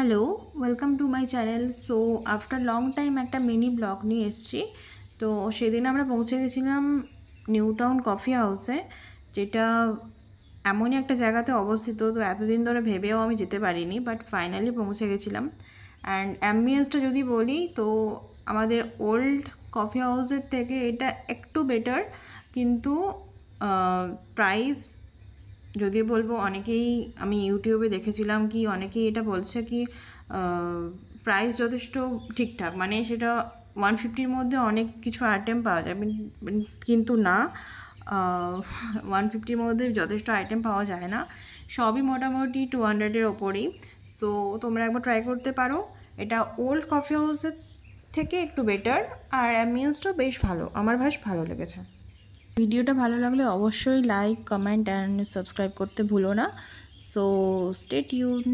Hello, welcome to my channel. So after long time একটা mini blog নিয়ে এসেছি। তো সেদিন আমরা পৌঁছে গেছিলাম নিউ টাউন কফি হাউসে, যেটা এমনই একটা জায়গাতে অবস্থিত। তো এতদিন ধরে ভেবেও আমি যেতে পারিনি, বাট ফাইনালি পৌঁছে গেছিলাম। অ্যান্ড অ্যাম্বিয়েন্সটা যদি বলি তো আমাদের ওল্ড কফি হাউসের থেকে এটা একটু বেটার, কিন্তু প্রাইস যদিও বলবো, অনেকেই আমি ইউটিউবে দেখেছিলাম কি অনেকেই এটা বলছে কি প্রাইস যথেষ্ট ঠিকঠাক, মানে সেটা 150-র মধ্যে অনেক কিছু আইটেম পাওয়া যায়, কিন্তু না, 150-র মধ্যে যথেষ্ট আইটেম পাওয়া যায় না, সবই মোটামুটি 200-এর ওপরেই। সো তোমরা একবার ট্রাই করতে পারো। এটা ওল্ড কফি হাউসের থেকে একটু বেটার, আর অ্যাম্বিয়েন্সটাও বেশ ভালো, আমার বেশ ভালো লেগেছে। ভিডিওটা ভালো লাগলে অবশ্যই লাইক, কমেন্ট অ্যান্ড সাবস্ক্রাইব করতে ভুলো না। So stay tune.